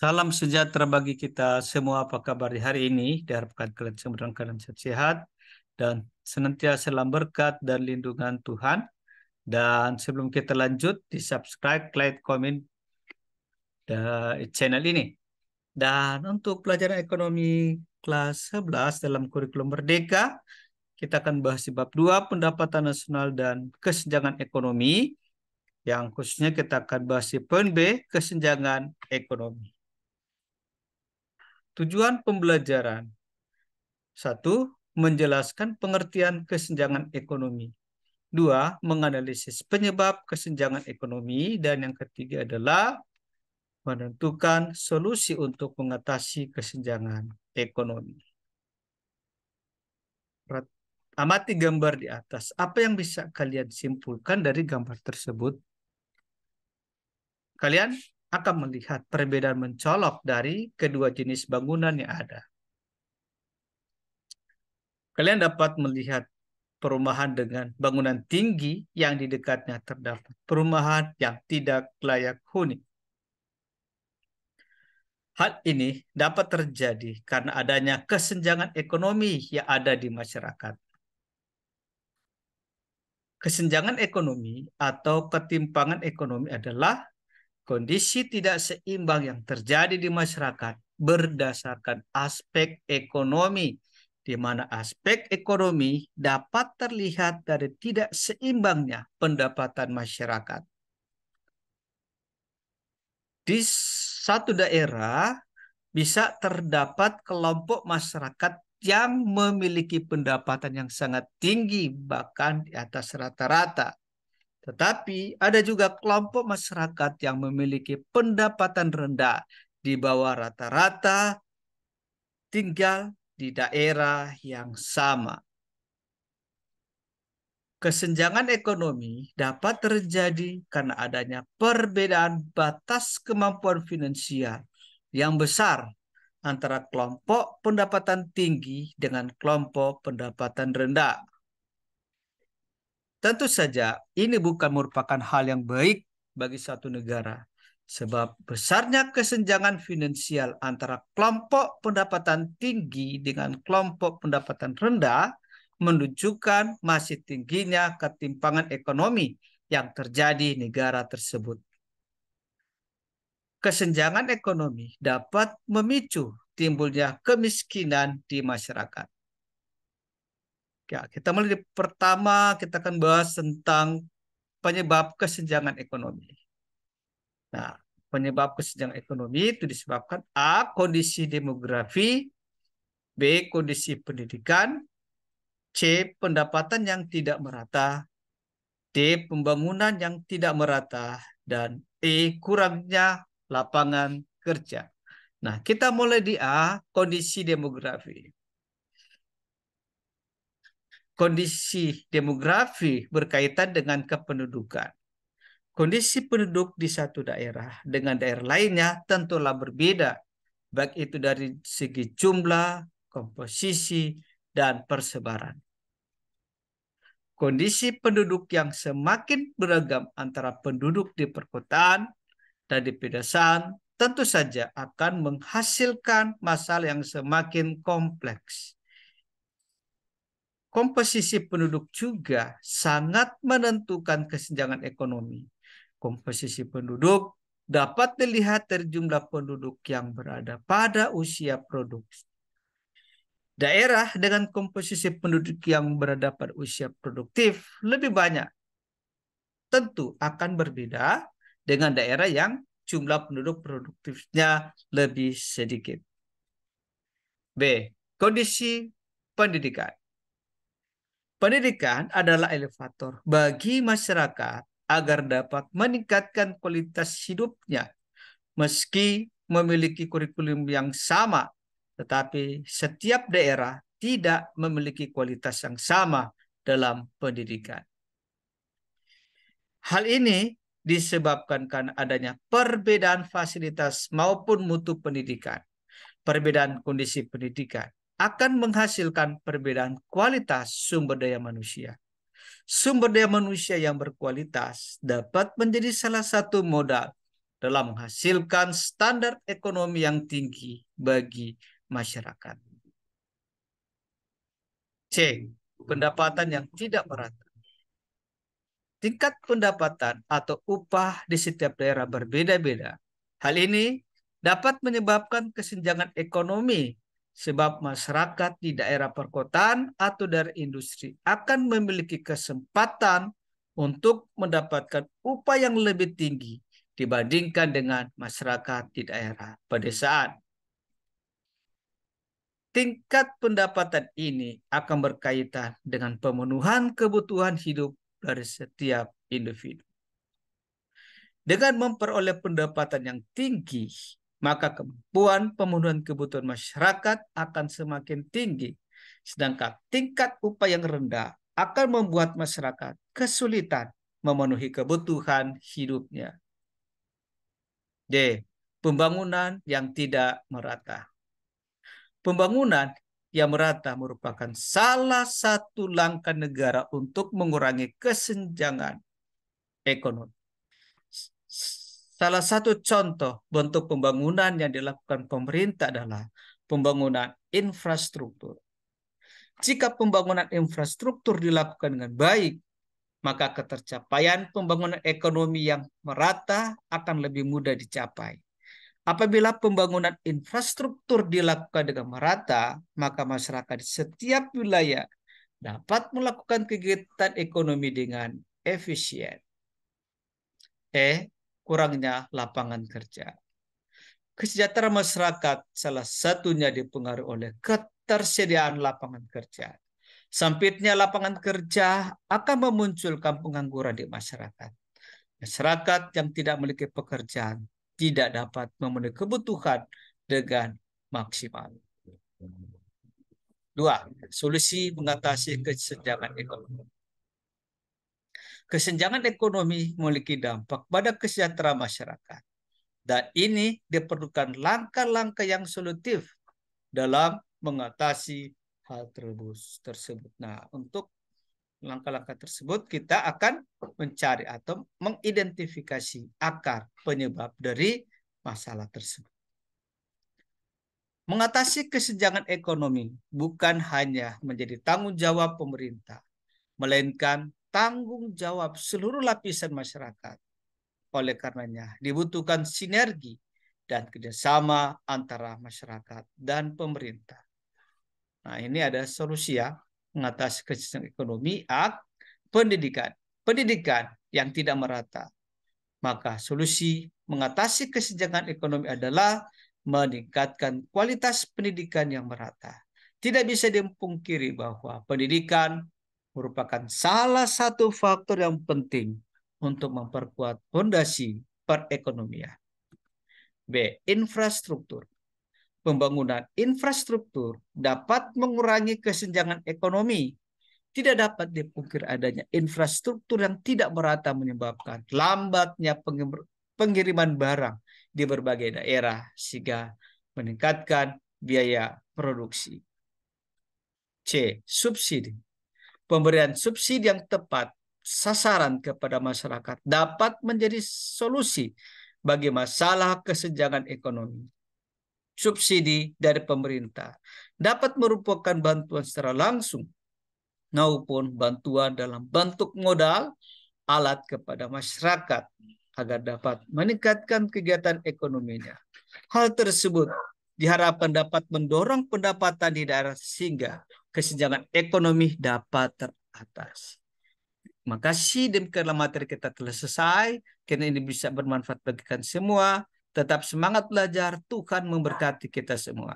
Salam sejahtera bagi kita semua. Apa kabar di hari ini? Diharapkan kalian semua dalam keadaan sehat dan senantiasa dalam berkat dan lindungan Tuhan. Dan sebelum kita lanjut, di subscribe, like, komen channel ini. Dan untuk pelajaran ekonomi kelas 11 dalam kurikulum Merdeka, kita akan bahas di bab 2, pendapatan nasional dan kesenjangan ekonomi. Yang khususnya kita akan bahas di poin B, kesenjangan ekonomi. Tujuan pembelajaran. 1. Menjelaskan pengertian kesenjangan ekonomi. 2. Menganalisis penyebab kesenjangan ekonomi. Dan yang ketiga adalah menentukan solusi untuk mengatasi kesenjangan ekonomi. Amati gambar di atas. Apa yang bisa kalian simpulkan dari gambar tersebut? Kalian akan melihat perbedaan mencolok dari kedua jenis bangunan yang ada. Kalian dapat melihat perumahan dengan bangunan tinggi yang di dekatnya terdapat perumahan yang tidak layak huni. Hal ini dapat terjadi karena adanya kesenjangan ekonomi yang ada di masyarakat. Kesenjangan ekonomi atau ketimpangan ekonomi adalah kondisi tidak seimbang yang terjadi di masyarakat berdasarkan aspek ekonomi, di mana aspek ekonomi dapat terlihat dari tidak seimbangnya pendapatan masyarakat. Di satu daerah bisa terdapat kelompok masyarakat yang memiliki pendapatan yang sangat tinggi, bahkan di atas rata-rata. Tetapi ada juga kelompok masyarakat yang memiliki pendapatan rendah di bawah rata-rata, tinggal di daerah yang sama. Kesenjangan ekonomi dapat terjadi karena adanya perbedaan batas kemampuan finansial yang besar antara kelompok pendapatan tinggi dengan kelompok pendapatan rendah. Tentu saja ini bukan merupakan hal yang baik bagi satu negara, sebab besarnya kesenjangan finansial antara kelompok pendapatan tinggi dengan kelompok pendapatan rendah menunjukkan masih tingginya ketimpangan ekonomi yang terjadi di negara tersebut. Kesenjangan ekonomi dapat memicu timbulnya kemiskinan di masyarakat. Ya, kita mulai pertama kita akan bahas tentang penyebab kesenjangan ekonomi. Nah, penyebab kesenjangan ekonomi itu disebabkan A. Kondisi demografi, B. Kondisi pendidikan, C. Pendapatan yang tidak merata, D. Pembangunan yang tidak merata, dan E. Kurangnya lapangan kerja. Nah, kita mulai di A. Kondisi demografi. Kondisi demografi berkaitan dengan kependudukan. Kondisi penduduk di satu daerah dengan daerah lainnya tentulah berbeda, baik itu dari segi jumlah, komposisi, dan persebaran. Kondisi penduduk yang semakin beragam antara penduduk di perkotaan dan di pedesaan tentu saja akan menghasilkan masalah yang semakin kompleks. Komposisi penduduk juga sangat menentukan kesenjangan ekonomi. Komposisi penduduk dapat dilihat dari jumlah penduduk yang berada pada usia produksi. Daerah dengan komposisi penduduk yang berada pada usia produktif lebih banyak tentu akan berbeda dengan daerah yang jumlah penduduk produktifnya lebih sedikit. B. Kondisi pendidikan. Pendidikan adalah elevator bagi masyarakat agar dapat meningkatkan kualitas hidupnya. Meski memiliki kurikulum yang sama, tetapi setiap daerah tidak memiliki kualitas yang sama dalam pendidikan. Hal ini disebabkan karena adanya perbedaan fasilitas maupun mutu pendidikan. Perbedaan kondisi pendidikan akan menghasilkan perbedaan kualitas sumber daya manusia. Sumber daya manusia yang berkualitas dapat menjadi salah satu modal dalam menghasilkan standar ekonomi yang tinggi bagi masyarakat. C. Pendapatan yang tidak merata. Tingkat pendapatan atau upah di setiap daerah berbeda-beda. Hal ini dapat menyebabkan kesenjangan ekonomi sebab masyarakat di daerah perkotaan atau dari industri akan memiliki kesempatan untuk mendapatkan upah yang lebih tinggi dibandingkan dengan masyarakat di daerah pedesaan. Tingkat pendapatan ini akan berkaitan dengan pemenuhan kebutuhan hidup dari setiap individu. Dengan memperoleh pendapatan yang tinggi, maka kemampuan pemenuhan kebutuhan masyarakat akan semakin tinggi. Sedangkan tingkat upah yang rendah akan membuat masyarakat kesulitan memenuhi kebutuhan hidupnya. D. Pembangunan yang tidak merata. Pembangunan yang merata merupakan salah satu langkah negara untuk mengurangi kesenjangan ekonomi. Salah satu contoh bentuk pembangunan yang dilakukan pemerintah adalah pembangunan infrastruktur. Jika pembangunan infrastruktur dilakukan dengan baik, maka ketercapaian pembangunan ekonomi yang merata akan lebih mudah dicapai. Apabila pembangunan infrastruktur dilakukan dengan merata, maka masyarakat di setiap wilayah dapat melakukan kegiatan ekonomi dengan efisien. Kurangnya lapangan kerja. Kesejahteraan masyarakat salah satunya dipengaruhi oleh ketersediaan lapangan kerja. Sempitnya lapangan kerja akan memunculkan pengangguran di masyarakat. Masyarakat yang tidak memiliki pekerjaan tidak dapat memenuhi kebutuhan dengan maksimal. 2. Solusi mengatasi kesenjangan ekonomi. Kesenjangan ekonomi memiliki dampak pada kesejahteraan masyarakat. Dan ini diperlukan langkah-langkah yang solutif dalam mengatasi hal tersebut. Nah, untuk langkah-langkah tersebut kita akan mencari atau mengidentifikasi akar penyebab dari masalah tersebut. Mengatasi kesenjangan ekonomi bukan hanya menjadi tanggung jawab pemerintah, melainkan tanggung jawab seluruh lapisan masyarakat. Oleh karenanya, dibutuhkan sinergi dan kerjasama antara masyarakat dan pemerintah. Nah, ini ada solusi ya, mengatasi kesenjangan ekonomi. Pendidikan. Pendidikan yang tidak merata. Maka solusi mengatasi kesenjangan ekonomi adalah meningkatkan kualitas pendidikan yang merata. Tidak bisa dipungkiri bahwa pendidikan merupakan salah satu faktor yang penting untuk memperkuat fondasi perekonomian. B. Infrastruktur. Pembangunan infrastruktur dapat mengurangi kesenjangan ekonomi. Tidak dapat dipungkiri adanya infrastruktur yang tidak merata menyebabkan lambatnya pengiriman barang di berbagai daerah sehingga meningkatkan biaya produksi. C. Subsidi. Pemberian subsidi yang tepat sasaran kepada masyarakat dapat menjadi solusi bagi masalah kesenjangan ekonomi. Subsidi dari pemerintah dapat merupakan bantuan secara langsung maupun bantuan dalam bentuk modal, alat kepada masyarakat agar dapat meningkatkan kegiatan ekonominya. Hal tersebut diharapkan dapat mendorong pendapatan di daerah sehingga kesenjangan ekonomi dapat teratasi. Terima kasih, demikianlah materi kita telah selesai. Karena ini bisa bermanfaat bagi kalian semua. Tetap semangat belajar, Tuhan memberkati kita semua.